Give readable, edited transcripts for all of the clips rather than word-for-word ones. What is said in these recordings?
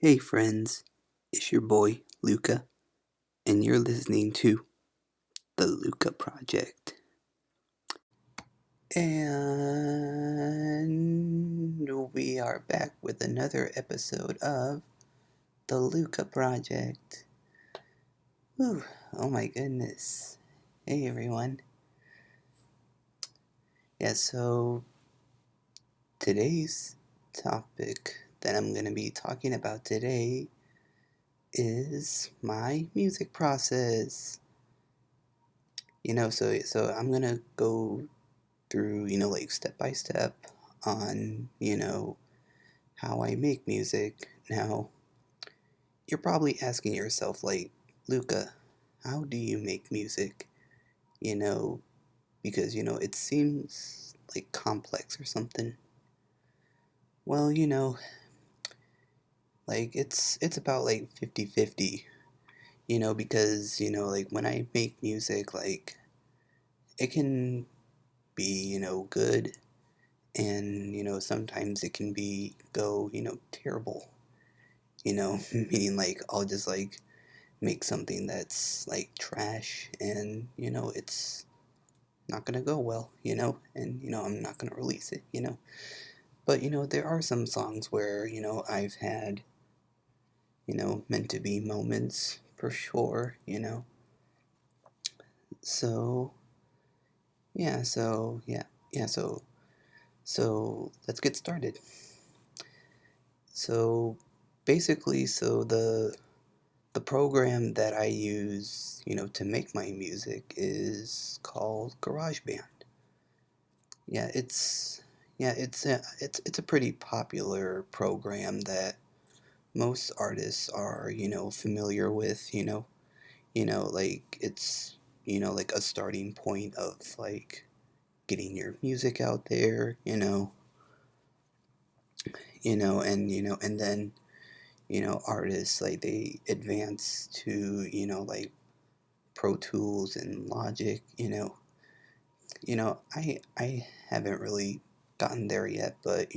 Hey friends, it's your boy LUCA, and you're listening to the LUCA Project. And we are back with another episode of the LUCA Project. Whew, oh my goodness. Hey everyone. Yeah, so today's topic that I'm going to be talking about today is my music process. So I'm going to go through, like step by step on, how I make music. Now, you're probably asking yourself, like, Luca, how do you make music? You know, because, it seems like complex or something. Well, like it's about like 50-50, because, like when I make music, like it can be, good and, sometimes it can be go, terrible. Meaning like I'll just like make something that's like trash and it's not gonna go well, and I'm not gonna release it, but there are some songs where I've had meant to be moments for sure, so yeah, so let's get started. So basically, the program that I use, to make my music is called GarageBand. Yeah, it's a pretty popular program that most artists are, familiar with, like it's, like a starting point of like getting your music out there, and then, artists like they advance to, like Pro Tools and Logic, I haven't really gotten there yet, but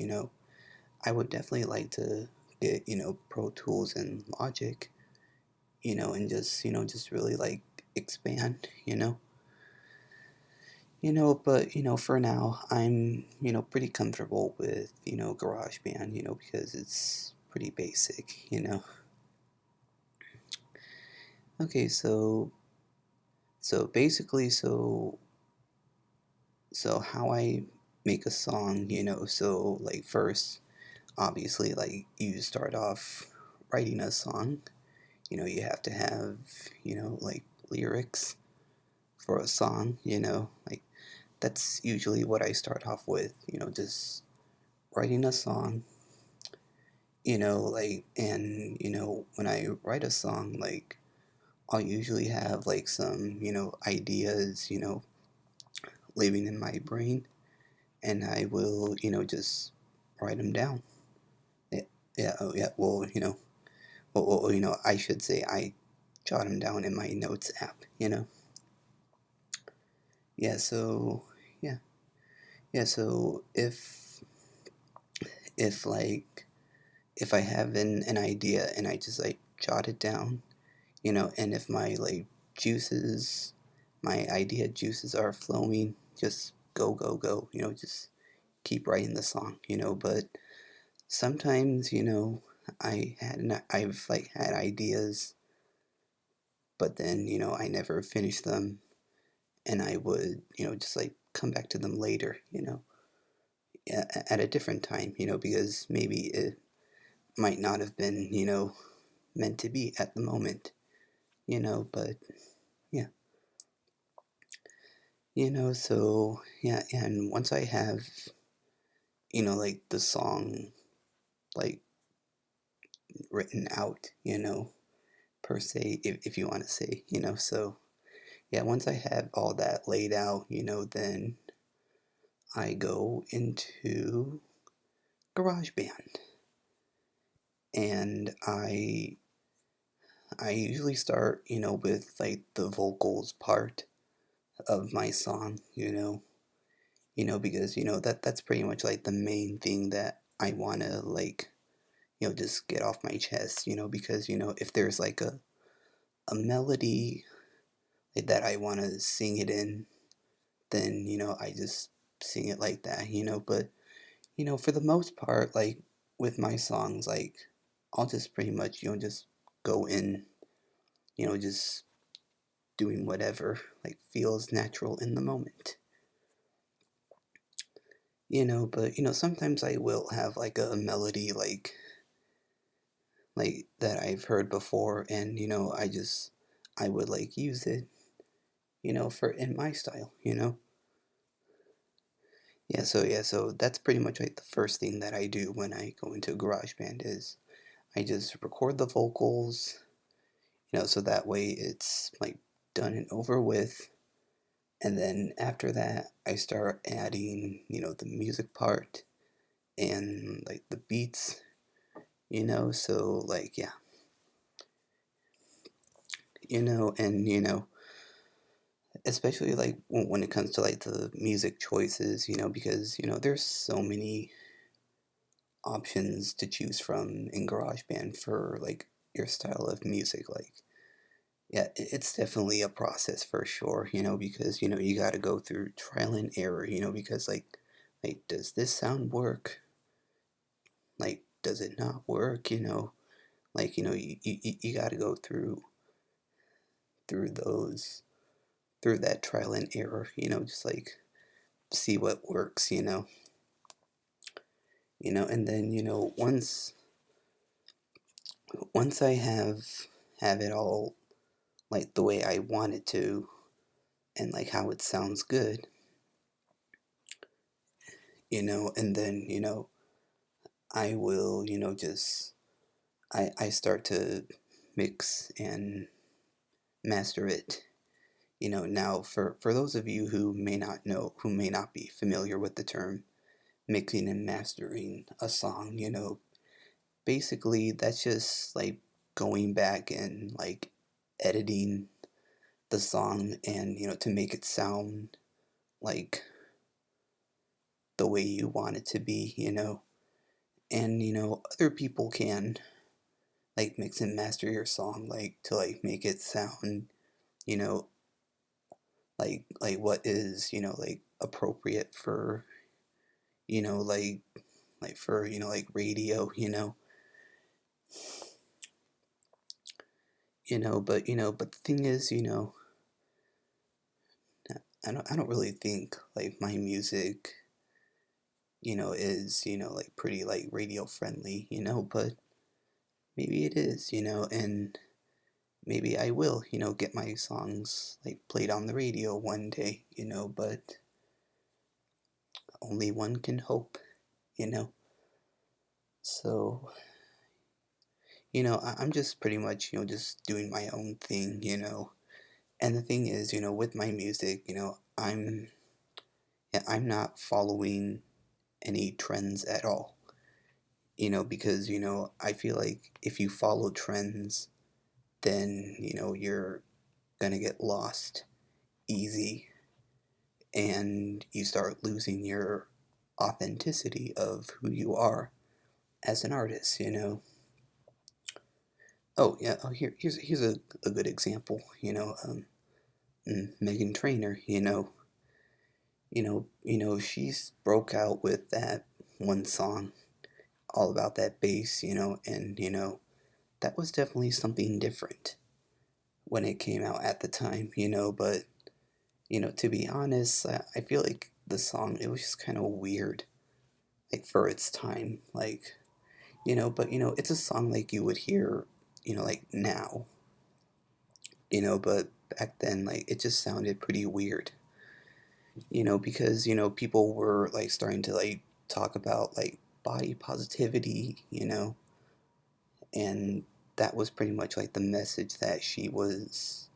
I would definitely like to get Pro Tools and Logic, and just just really like expand, but for now I'm pretty comfortable with GarageBand, because it's pretty basic, Okay, so basically, so how I make a song, so like first, obviously, like you start off writing a song, you have to have, like lyrics for a song, like that's usually what I start off with, just writing a song, like, and, when I write a song, like, I'll usually have like some, ideas, living in my brain, and I will, just write them down. Yeah, yeah, oh yeah. Well, I should say I jot them down in my notes app. Yeah. So yeah, yeah. So if like if I have an idea and I just like jot it down, and if my like juices, my idea juices are flowing, just go, go, go. Just keep writing the song. But sometimes, I've like had ideas, but then I never finished them, and I would just like come back to them later, at a different time, because maybe it might not have been meant to be at the moment, but yeah, so yeah, and once I have like the song like written out, per se, if you want to say, so yeah, once I have all that laid out, then I go into GarageBand, and I usually start, with like the vocals part of my song, because that's pretty much like the main thing that I want to like, just get off my chest, because, if there's like a melody that I want to sing it in, then, I just sing it like that, but, for the most part, like with my songs, like I'll just pretty much, just go in, just doing whatever, like feels natural in the moment. But sometimes I will have like a melody like that I've heard before, and I would like use it, for in my style, Yeah, so that's pretty much like the first thing that I do when I go into GarageBand is I just record the vocals, so that way it's like done and over with. And then after that, I start adding, the music part and like the beats, so like yeah, and especially like when it comes to like the music choices, because there's so many options to choose from in GarageBand for like your style of music. Like, yeah, it's definitely a process for sure, because you got to go through trial and error, because like does this sound work? Like, does it not work? Like you got to go through those through that trial and error, just like see what works, and then once I have it all like the way I want it to, and like how it sounds good, and then I will just I start to mix and master it. Now for those of you who may not be familiar with the term mixing and mastering a song, basically that's just like going back and like editing the song, and to make it sound like the way you want it to be, and other people can like mix and master your song like to like make it sound, you know like what is like appropriate for, like for like radio, but the thing is, I don't really think like my music, is, like pretty like radio friendly, but maybe it is, and maybe I will, get my songs like played on the radio one day, but only one can hope, you know. So, I'm just pretty much, just doing my own thing, And the thing is, with my music, I'm not following any trends at all, because, I feel like if you follow trends, then, you're gonna get lost easy, and you start losing your authenticity of who you are as an artist, Oh yeah, here's a good example, Megan Trainor, she's broke out with that one song all about that bass, and that was definitely something different when it came out at the time, but to be honest, I feel like the song, it was just kind of weird, like for its time, like, but it's a song like you would hear, like now, but back then, like it just sounded pretty weird, because people were like starting to like talk about like body positivity, and that was pretty much like the message that she was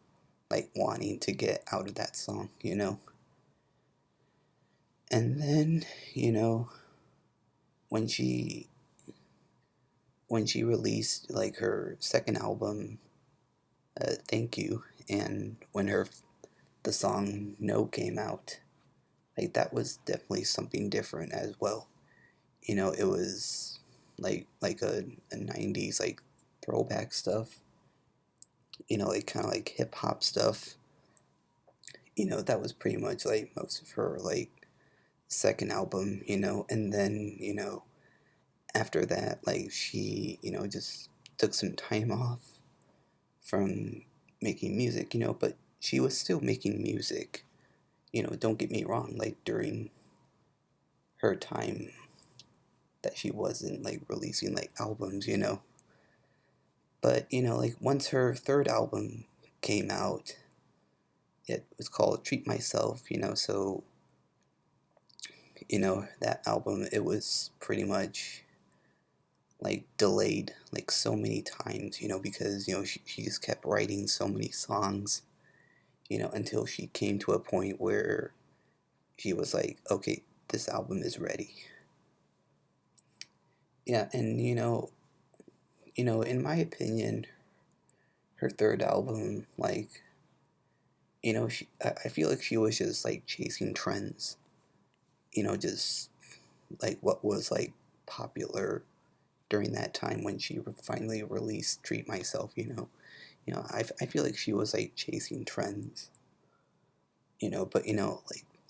like wanting to get out of that song, and then you know when she when she released like her second album, Thank You, and when her the song No came out, like that was definitely something different as well. It was. like a 90s like throwback stuff, like kind of like hip hop stuff. That was pretty much like most of her like second album, and then, after that, like she, just took some time off from making music, but she was still making music, don't get me wrong, like during her time that she wasn't like releasing like albums, but like once her third album came out, it was called Treat Myself, so that album, it was pretty much like delayed like so many times, because she just kept writing so many songs, until she came to a point where she was like, okay, this album is ready. Yeah, and in my opinion, her third album, like, I feel like she was just like chasing trends, just like what was like popular during that time when she finally released Treat Myself, I feel like she was like chasing trends, but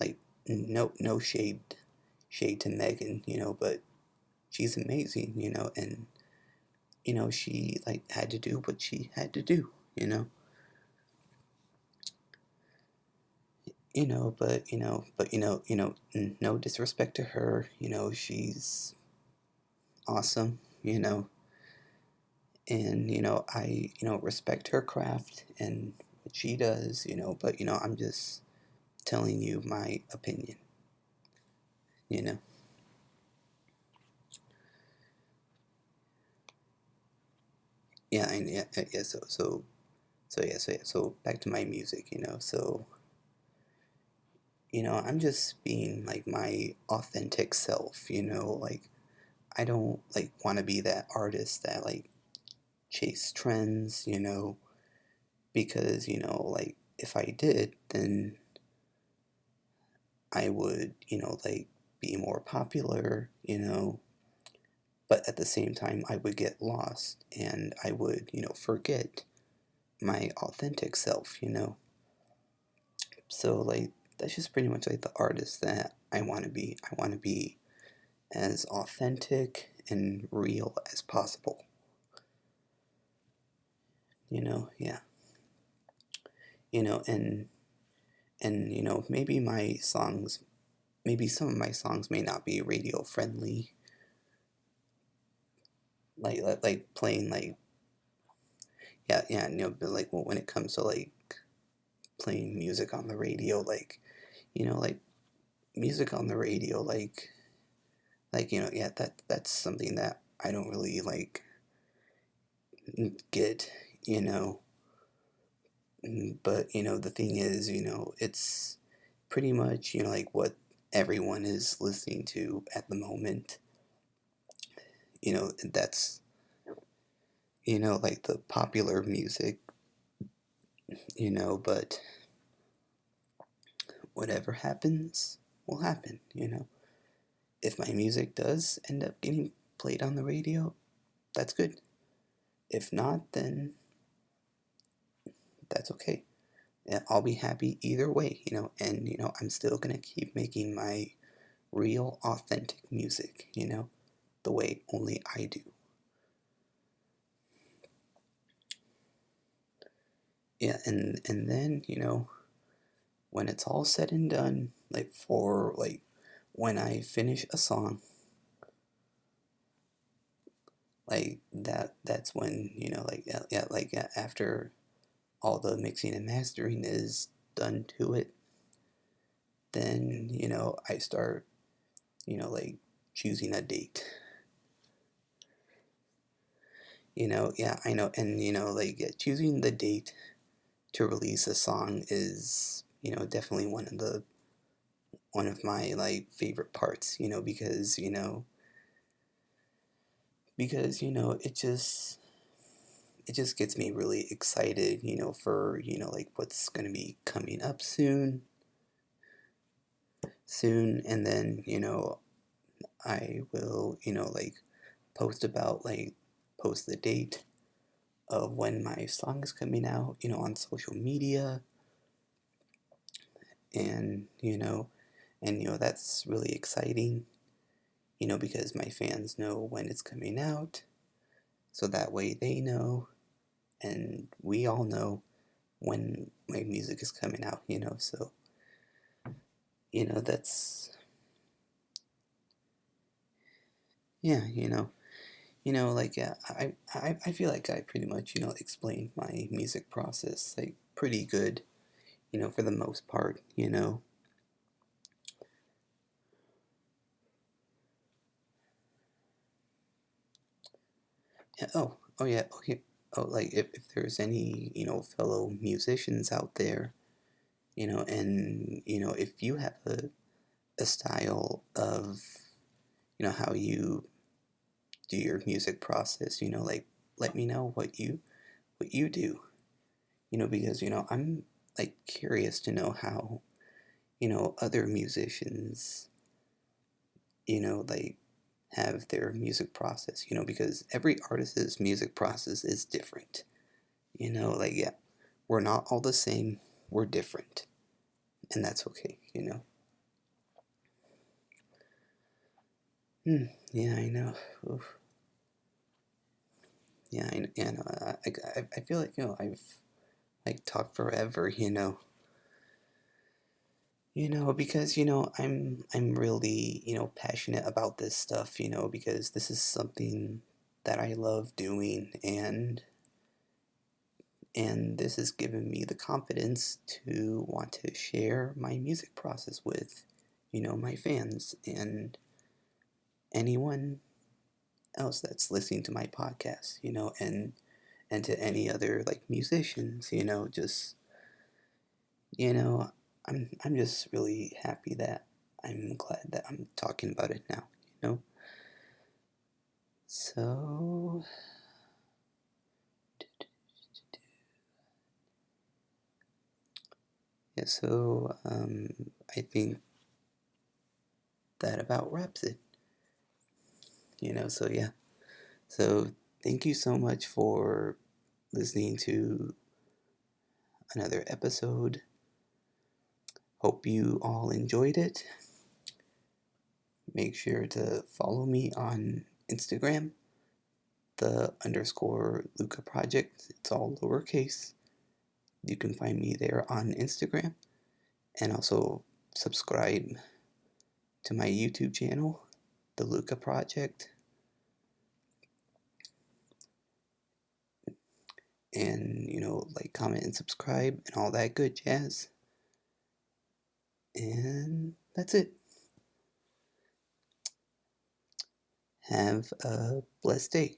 like no shade to Megan, but she's amazing, and she like had to do what she had to do, no disrespect to her, she's awesome, and I respect her craft and what she does, but I'm just telling you my opinion, you know. Yeah, and yeah. So back to my music, So I'm just being like my authentic self, Like I don't like want to be that artist that like chase trends, because like if I did, then I would like be more popular, but at the same time I would get lost and I would forget my authentic self, So like that's just pretty much like the artist that I want to be. I want to be as authentic and real as possible. Yeah. And maybe my songs, maybe some of my songs may not be radio friendly, like playing like yeah, but like when it comes to like playing music on the radio, like like music on the radio, like yeah, that's something that I don't really like get, you know but the thing is, it's pretty much like what everyone is listening to at the moment, that's like the popular music, but whatever happens will happen, if my music does end up getting played on the radio, that's good. If not, then that's okay. Yeah, I'll be happy either way, and I'm still gonna keep making my real, authentic music, the way only I do. Yeah, and then when it's all said and done, like for like when I finish a song, like that's when like like after all the mixing and mastering is done to it, then I start like choosing a date. Yeah, I know, and like choosing the date to release a song is definitely one of my like favorite parts, because it just gets me really excited, for like what's gonna be coming up soon, and then I will like post about like post the date of when my song is coming out, on social media, and that's really exciting, because my fans know when it's coming out, so that way they know, and we all know when my music is coming out, so that's yeah, like yeah, I feel like I pretty much explained my music process like pretty good, for the most part. Yeah, oh yeah, okay. Oh, like if there's any, fellow musicians out there, and if you have a style of, how you do your music process, like let me know what you do, because I'm like curious to know how, other musicians, like have their music process, because every artist's music process is different. Like yeah, we're not all the same, we're different, and that's okay. Yeah, I know. Oof. Yeah, I know. I feel like I've like talked forever. Because I'm really passionate about this stuff. Because this is something that I love doing, and this has given me the confidence to want to share my music process with my fans and anyone else that's listening to my podcast. And to any other like musicians, just you know, I'm just really happy that I'm glad that I'm talking about it now, you know. So yeah, I think that about wraps it, so yeah. So thank you so much for listening to another episode. Hope you all enjoyed it. Make sure to follow me on Instagram, the underscore LUCA project. It's all lowercase. You can find me there on Instagram, and also subscribe to my YouTube channel, the LUCA project, and like, comment, and subscribe, and all that good jazz. And that's it. Have a blessed day.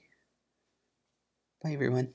Bye, everyone.